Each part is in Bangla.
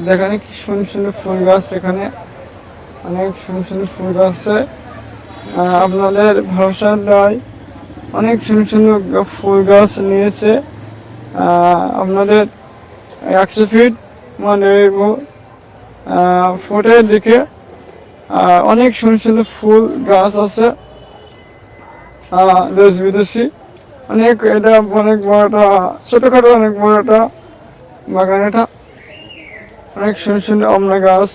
দেখেন কি সুন্দর সুন্দর ফুল গাছ, এখানে অনেক সুন্দর সুন্দর ফুল গাছ আছে। আপনাদের ভরসা দেয় অনেক সুন্দর সুন্দর ফুল গাছ নিয়েছে। আপনাদের 100 ফিট মানে ফুটের দিকে অনেক সুন্দর সুন্দর ফুল গাছ আছে, দেশ বিদেশি অনেক। এটা অনেক বড় একটা, ছোটখাটো অনেক বড় একটা বাগান। এটা অনেক সুন্দর সুন্দর আমড়া গাছ,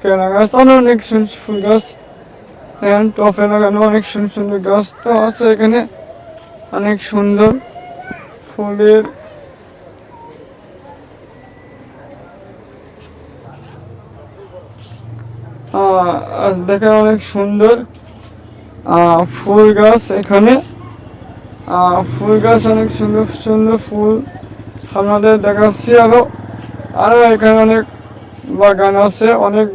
পেয়ারা গাছ, অনেক সুন্দর ফুল গাছ, টপে লাগানো অনেক সুন্দর সুন্দর গাছ তো আছে এখানে। অনেক সুন্দর ফুলের দেখে অনেক সুন্দর ফুল গাছ এখানে। ফুল গাছ অনেক সুন্দর সুন্দর ফুল আপনাদের দেখাচ্ছি। আরো এখানে অনেক বাগান আছে, অনেক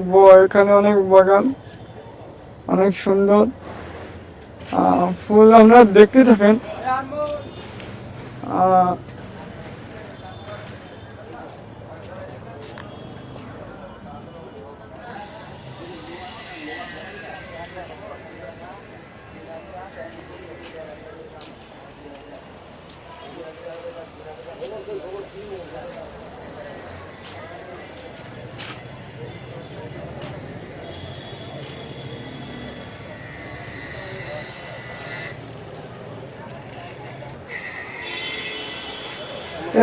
এখানে অনেক বাগান, অনেক সুন্দর ফুল আমরা দেখতে থাকেন।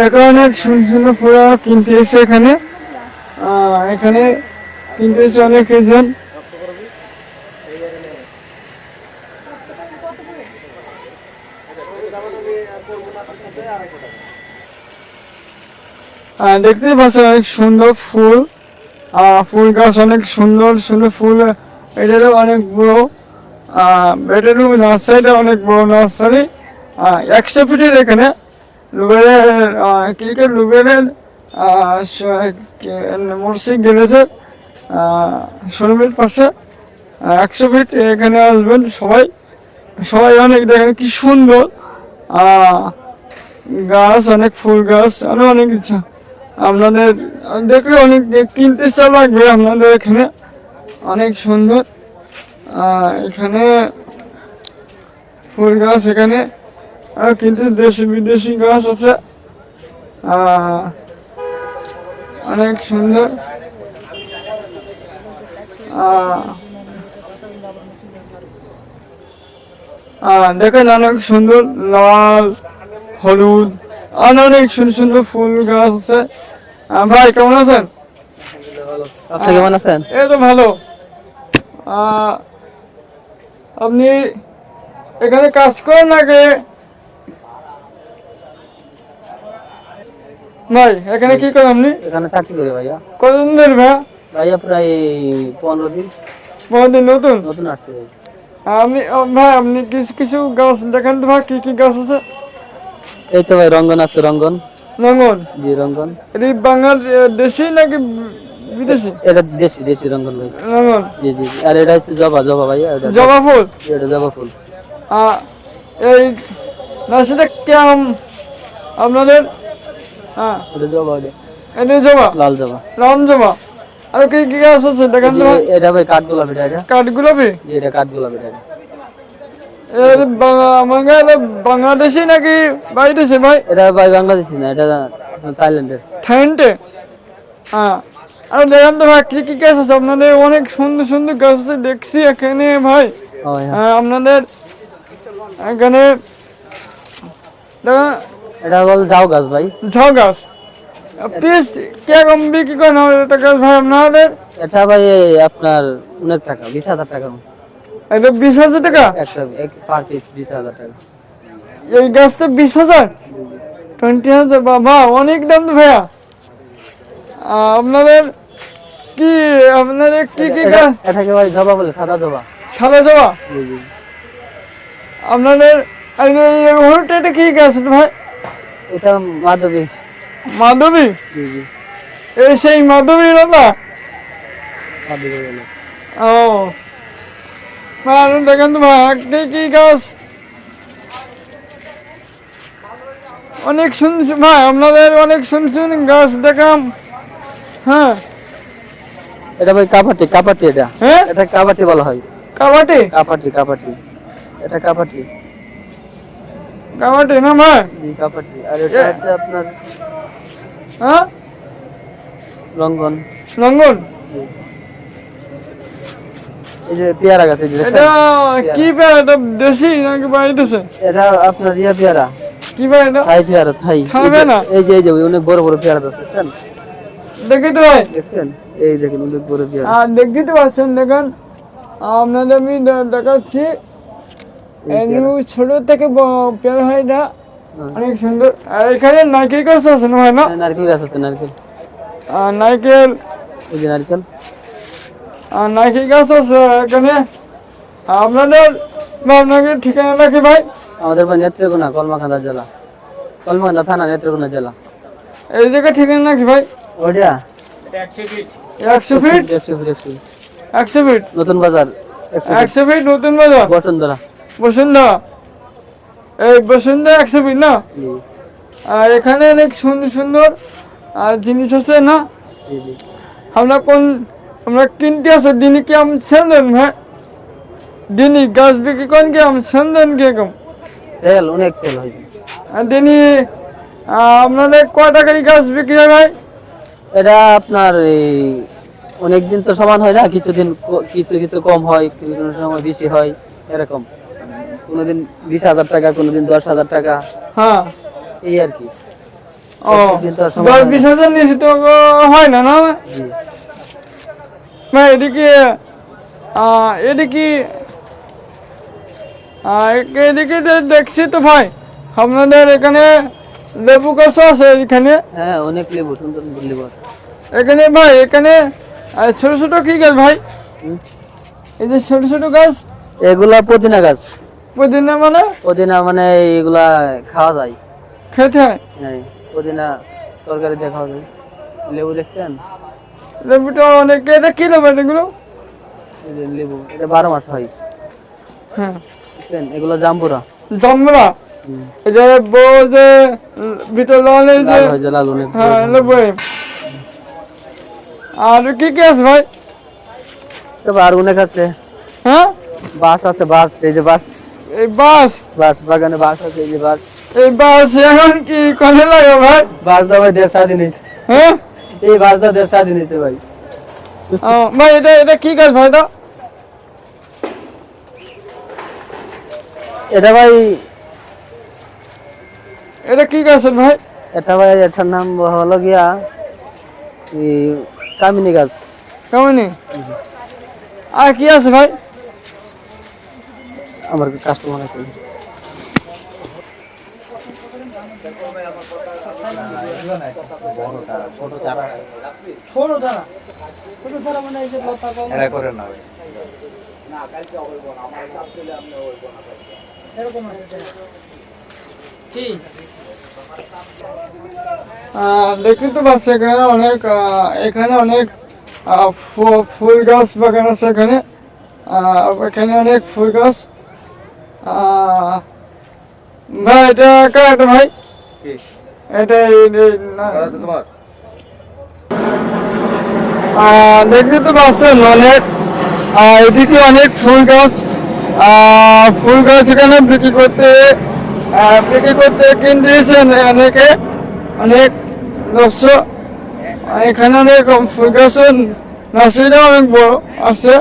এখন অনেক সুন্দর সুন্দর ফুল কিনতে এসে এখানে এখানে কিনতে এসে অনেক জন। দেখতে পাচ্ছেন অনেক সুন্দর ফুল, ফুল গাছ অনেক সুন্দর সুন্দর ফুল। এটারও অনেক বড়, এটারও নার্সারিটা অনেক বড় নার্সারি। 100 ফিটের এখানে ক্রিকেট লুবেরের মসজিদ গ্যারেজের শোরুমের পাশে 100 ফিট এখানে আসবেন সবাই। সবাই অনেক দেখেন কি সুন্দর গাছ, অনেক ফুল গাছ, আরো অনেক কিছু আপনাদের দেখলে অনেক কিনতে ইচ্ছা লাগবে। আপনাদের এখানে অনেক সুন্দর এখানে ফুল গাছ, এখানে আর কিন্তু দেশি বিদেশি গাছ আছে, অনেক সুন্দর। দেখেন অনেক সুন্দর লাল হলুদ আর অনেক সুন্দর সুন্দর ফুল গাছ আছে। ভাই কেমন আছেন? আপনি কেমন আছেন? এই তো ভালো। আপনি এখানে কাজ করেন নাকি? ভাই এখানে কি করেন আপনি? এখানে চাকরি করি ভাইয়া। কতদিন ধরে ভাইয়া প্রায় 15 দিন। 15 দিন নতুন নতুন আসছে ভাই। ভাই আপনি কিছু কিছু গাছ দেখেন তো ভাই, কি কি গাছ আছে? এই তো ভাই রঙ্গন আছে, রঙ্গন। রঙ্গন? জি রঙ্গন। এটা বাঙাল দেশি নাকি বিদেশি? এটা দেশি দেশি রঙ্গন ভাই। রঙ্গন? জি জি। আর এটা হচ্ছে জবা, জবা ভাইয়া। জবা ফুল? এটা জবা ফুল। এই নার্সারিটা কেমন আপনাদের? এটা জবা, এটা জবা, লাল জবা, রাম জবা। আর কি কি গাছ আছে দেখেন তো? এটা ভাই কাঠগোলাপি। এটা কাঠগোলাপি? জি এটা কাঠগোলাপি। বাংলাদেশি নাকি বাইরেছে ভাই? এটা ভাই বাংলাদেশি না, এটা থাইল্যান্ডের। থাইল্যান্ডে? আর দেখেন তো ভাই কি কি গাছ আছে আপনাদের? অনেক সুন্দর সুন্দর গাছ আছে দেখছি এখানে ভাই। আপনাদের এখানে এটা বল ঝাউ গাছ ভাই। ঝাউ গাছ পিস কিরকম বিক্রি করেন এটা গাছ ভাই আপনাদের? এটা ভাই আপনার 19 টাকা, 20,000 টাকা। এটা 20,000 টাকা একটা পার পিস, 20,000 টাকা। এই গাছটা 20,000? 20,000? বাবা অনেক দাম তো ভাইয়া। আপনাদের কি কি গাছ? এটাকে ভাই জবা বলে, সাদা জবা। সাদা জবা? আপনাদের এটা কি গাছ ভাই? এটা মাধবী। মাধবী? জি জি। এই সেই মাধবী লতা? ও দেখেন তো ভাই কি কি গাছ অনেক শুনছি ভাই, আপনাদের অনেক শুনছি গাছ দেখাম। হ্যাঁ এটা ভাই কাপাটি, কাপাটি এটা। হ্যাঁ এটা কাপাটি বলা হয়। কাবাটি কাপাটি, কাপাটি। এটা কাপাটি। কাবাটি না ভাই? জি, কাপাটি। আর এটা হচ্ছে আপনার হ্যাঁ রঙ্গন। লঙ্গন। জি। এই যে পেয়ারা গাছ, এই যে দেখছেন? এটা পেয়ারা। কি পেয়ারা? এটা দেশি নাকি বাইরেছে? এটা আপনার ইয়া পেয়ারা, কি পেয়ারা এটা? থাই পেয়ারা, থাই। থাই পেয়ারা? এই যে অনেক বড় বড় পেয়ারা গাছ, দেখছেন? দেখি তো ভাই। দেখছেন? এই দেখেন অনেক বড় পেয়ারা। আর দেখতে তো পাচ্ছেন, দেখেন আপনাদের আমি দেখাচ্ছি। এই পেয়ারা। ছোট থেকে পেয়ারা হয় এটা, হ্যাঁ। অনেক সুন্দর। আর এখানে নারকেল গাছ আছে না ভাই? না নারকেল গাছ আছে, নারকেল। নারকেল, এই যে নারকেল। নারকেল গাছ আছে এখানে। আপনাদের আপনাকে ঠিকানা নাকি ভাই? আমাদের ভাই নেত্রকোনা, কলমাকান্দা জেলা, কলমাকান্দা থানা, নেত্রকোনা জেলা। এই জায়গায় ঠিকানা নাকি ভাই? ওইটা 100 ফিট 100 ফিট 100 ফিট নতুন বাজার, 100 ফিট নতুন বাজার, বসুন্ধরা। বসুন্ধরা। এই বসুন্ধরা 100 ফিট না? জি, আর এখানে অনেক সুন্দর সুন্দর জিনিস আছে না? জি, জি। আমরা কিনতে আছে দিনই কি আমি সেন্দেন ভাই? দিনই গাছ বিক্রি করেন কি আমি সেন্দেন কিরকম? সেল, অনেক সেল হয়। আর দিনই আপনাদের কয় টাকারই গাছ বিক্রি হয় ভাই? এটা আপনার এই অনেকদিন তো সমান হয় না, কিছুদিন কিছু কিছু কম হয়, বিভিন্ন সময় বেশি হয়, এরকম। কোনোদিন 20,000 টাকা, কোনোদিন 10,000 টাকা, হ্যাঁ। এই আর কি। ও, প্রত্যেকদিন তো আর সমান 10 হয় না। 20,000 নিচে তো হয় না না জি। ভাই? এদিকে এদিকে এদিকে দেখছি তো ভাই, আপনাদের এখানে লেবু গাছ আছে এখানে। হ্যাঁ, অনেক লেবু, সুন্দর সুন্দর লেবু আছে। এখানে ভাই, এখানে ছোট ছোট কি গাছ ভাই? হুম। এই যে ছোট ছোট গাছ, এগুলা পুদিনা গাছ। পুদিনা মানে পুদিনা মানে এগুলা খাওয়া যায়। খেতে হয়? হ্যাঁ, পুদিনা তরকারি দিয়ে খাওয়া যায়। লেবু দেখছেন? লেবুটা অনেক, এটা কি লেবু এগুলো? এই যে লেবু, এটা 12 মাস হয়। হ্যাঁ, দেখছেন? এগুলো জাম্বুরা। জমরা। হুম। এই যে যে ভিতর লাল, এই যে লাল হয় যে, লাল অনেক বড়। হ্যাঁ লেবু। আর কি কি আছে ভাই? তবে আর অনেক আছে। হ্যাঁ, বাঁশ আছে, বাঁশ, এই যে বাঁশ, এই বাস, বাঁশ বাগানে বাঁশ আছে, এই যে বাঁশ। এই বাস এখন কি কাজে লাগে ভাই? বাঁশ দা ভাই 1.5 স্বাধীন হয়েছে। হ্যাঁ এই বাঁশ দা 1.5 স্বাধীন হয়েছে ভাই। ভাই, এটা কি গাছ ভাই? এটা ভাই, এটা কি গাছ ভাই? এটা ভাই, এটার নাম হলো গিয়া এই কামিনী গাছ। কেমনি? আর কি আছে ভাই? আমার কাস্টমার আছে। দেখতে তো পাচ্ছি এখানে অনেক ফুল গাছ বাগান আছে এখানে। এখানে অনেক ফুল গাছ। ভাই এটা কার এটা ভাই? এটা দেখতে তো পাচ্ছেন অনেক, এদিকে অনেক ফুল গাছ। ফুল গাছ এখানে বিক্রি করতে কিনে দিয়েছেন অনেকে, অনেক দর্শক। এখানে অনেক ফুল গাছের নার্সারিটা অনেক বড় আছে,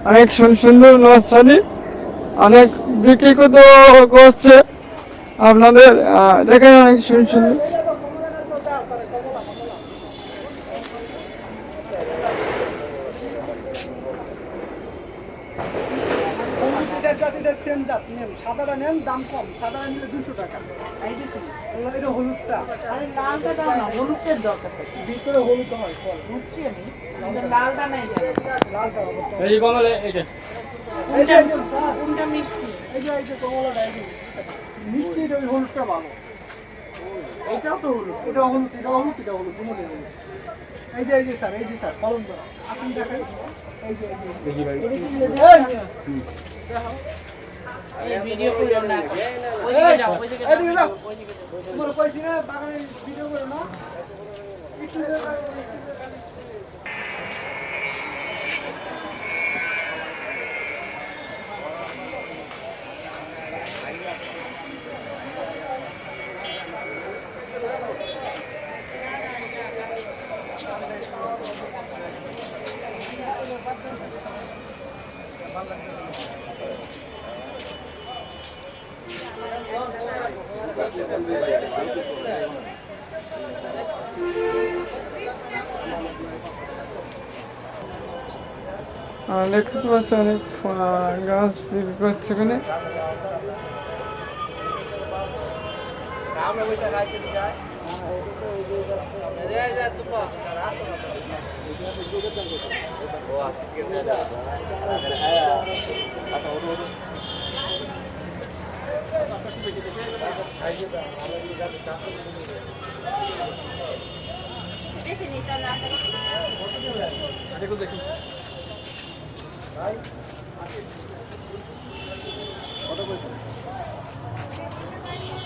অনেক সুন্দর সুন্দর নার্সারি, অনেক বিক্রি করছে আপনাদের। দেখেন অনেক সুন্দর সুন্দর। সাদাটা নেন, দাম কম। সাদাটা নিলে 200 টাকা। এটা হলুদটা। আরে লালটা দাও না, হলুদের দরকার। ভিতরে হলুদ হয়, ফল। বুঝছি আমি, আমাদের লালটা নাই কেন? লালটা হবে। এই কমলে এই যে কোনটা মিষ্টি? এই যে কমলাটা, এই যে মিষ্টির ওই হলুদটা ভালো। এটাও তো হলুদ। এটা হলুদ, এটা হলুদ, এটা হলুদ, দুটোই হলুদ। এই যে স্যার, ফলন করা। আপনি দেখেন, এই যে। এটা কি এই, এই ভিডিও করো না ওইদিকে যাও ওইদিকে যাও এদিকে যাও। ওইদিকে যাও তোমার কইছি না বাগানে ভিডিও করো না একটু দেখতে পাচ্ছি অনেক গাছ বিক্রি করছে এখানে।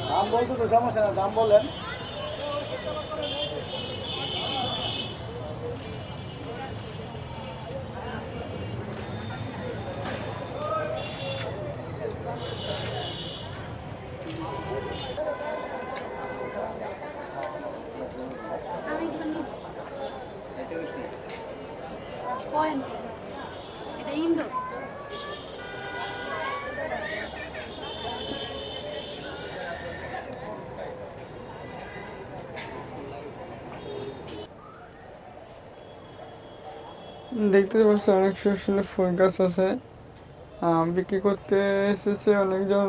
দাম বলতে তো সমস্যা না, দাম বলেন। এটা ইনডোর দেখতে পাচ্ছি অনেক সুন্দর সুন্দর ফুল গাছ আছে, বিক্রি করতে এসেছে অনেকজন।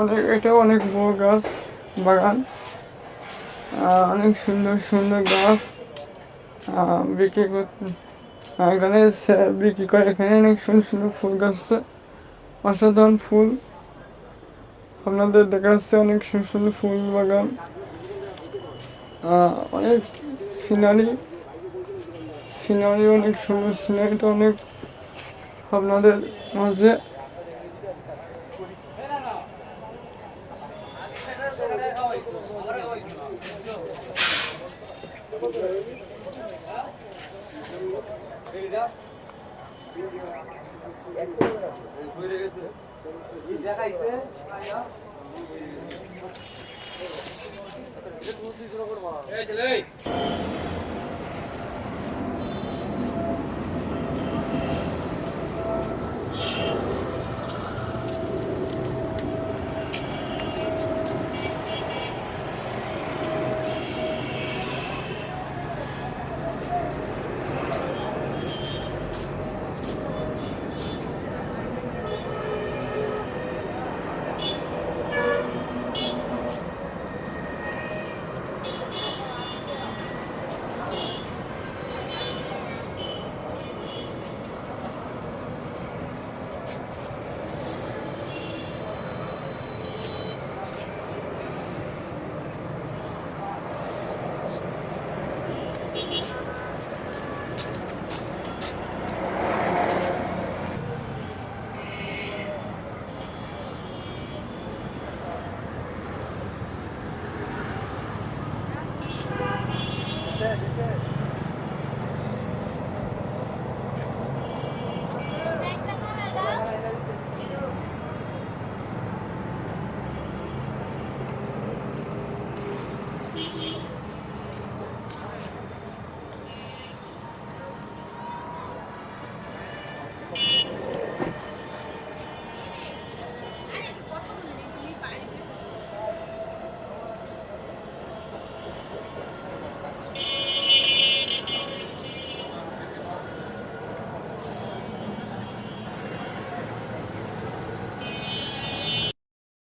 অনেক এটা অনেক বড় গাছ বাগান, অনেক সুন্দর সুন্দর গাছ বিক্রি করতে এখানে বিক্রি করে। এখানে অনেক সুন্দর সুন্দর ফুল গাছ আছে, অসাধারণ ফুল। আপনাদের দেখা যাচ্ছে অনেক সুন্দর সুন্দর ফুল বাগান, অনেক সিনারি অনেক সুন্দর। সিনারিটা অনেক আপনাদের মাঝে এই ছেলে